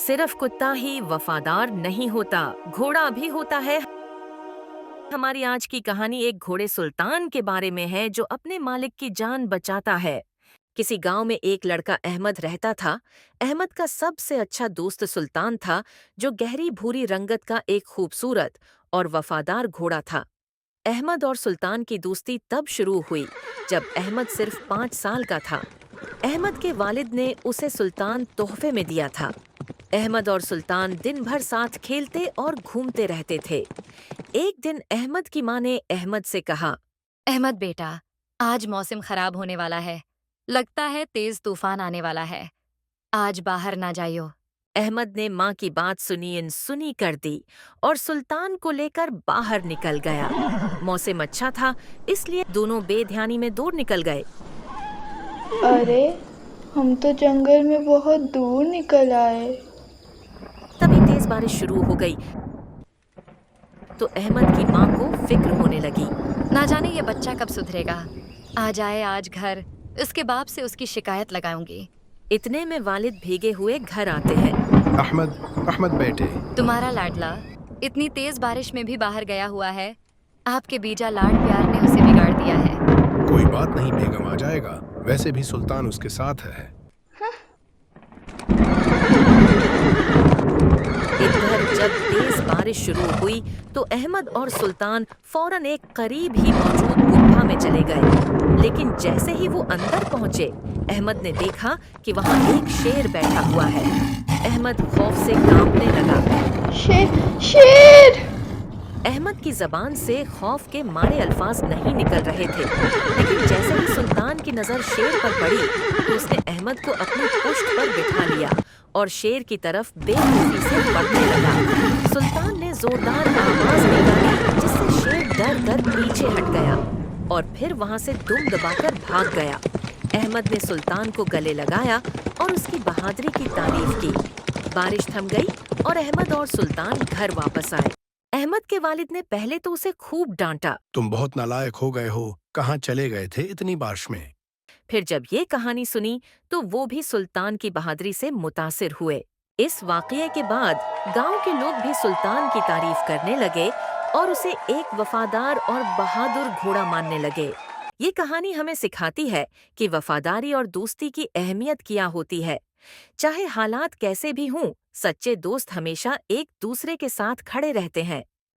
सिर्फ कुत्ता ही वफादार नहीं होता, घोड़ा भी होता है। हमारी आज की कहानी एक घोड़े सुल्तान के बारे में है जो अपने मालिक की जान बचाता है। किसी गांव में एक लड़का अहमद रहता था। अहमद का सबसे अच्छा दोस्त सुल्तान था, जो गहरी भूरी रंगत का एक खूबसूरत और वफादार घोड़ा था। अहमद और सुल्तान की दोस्ती तब शुरू हुई जब अहमद सिर्फ 5 साल का था। अहमद के वालिद ने उसे सुल्तान तोहफे में दिया था। अहमद और सुल्तान दिन भर साथ खेलते और घूमते रहते थे। एक दिन अहमद की माँ ने अहमद से कहा, अहमद बेटा, आज मौसम खराब होने वाला है। लगता है तेज तूफान आने वाला है। आज बाहर ना जाइयो। अहमद ने माँ की बात सुनी अनसुनी कर दी और सुल्तान को लेकर बाहर निकल गया। मौसम अच्छा था, इसलिए दोनों बेध्यानी में दूर निकल गए। अरे, हम तो जंगल में बहुत दूर निकल आए। तभी तेज बारिश शुरू हो गई, तो अहमद की माँ को फिक्र होने लगी। ना जाने ये बच्चा कब सुधरेगा। आ जाए आज घर, उसके बाप से उसकी शिकायत लगाऊंगी। इतने में वालिद भीगे हुए घर आते हैं। अहमद, अहमद बेटे। तुम्हारा लाडला इतनी तेज बारिश में भी बाहर गया हुआ है। आपके बीजा लाड प्यार ने उसे बिगाड़ दिया है। कोई बात नहीं, बेगम आ जाएगा। वैसे भी सुल्तान उसके साथ है। इधर जब तेज बारिश शुरू हुई तो अहमद और सुल्तान फौरन एक करीब ही मौजूद गुफा में चले गए। लेकिन जैसे ही वो अंदर पहुंचे, अहमद ने देखा कि वहां एक शेर बैठा हुआ है। अहमद खौफ से कांपने लगा। शेर! अहमद की जबान से खौफ के मारे अल्फाज नहीं निकल रहे थे। लेकिन जैसे ही सुल्तान की नजर शेर पर पड़ी तो उसने अहमद को अपनी पुश्त पर बिठा लिया और शेर की तरफ बेखौफी से बढ़ने लगा। सुल्तान ने जोरदार आवाज निकाली, जिससे शेर डर कर पीछे हट गया और फिर वहां से दुम दबाकर भाग गया। अहमद ने सुल्तान को गले लगाया और उसकी बहादुरी की तारीफ की। बारिश थम गई और अहमद और सुल्तान घर वापस आए। अहमद के वालिद ने पहले तो उसे खूब डांटा। तुम बहुत नालायक हो गए हो। कहाँ चले गए थे इतनी बारिश में? फिर जब ये कहानी सुनी तो वो भी सुल्तान की बहादुरी से मुतासिर हुए। इस वाकये के बाद गांव के लोग भी सुल्तान की तारीफ करने लगे और उसे एक वफादार और बहादुर घोड़ा मानने लगे। ये कहानी हमें सिखाती है कि वफादारी और दोस्ती की अहमियत क्या होती है। चाहे हालात कैसे भी हों, सच्चे दोस्त हमेशा एक दूसरे के साथ खड़े रहते हैं।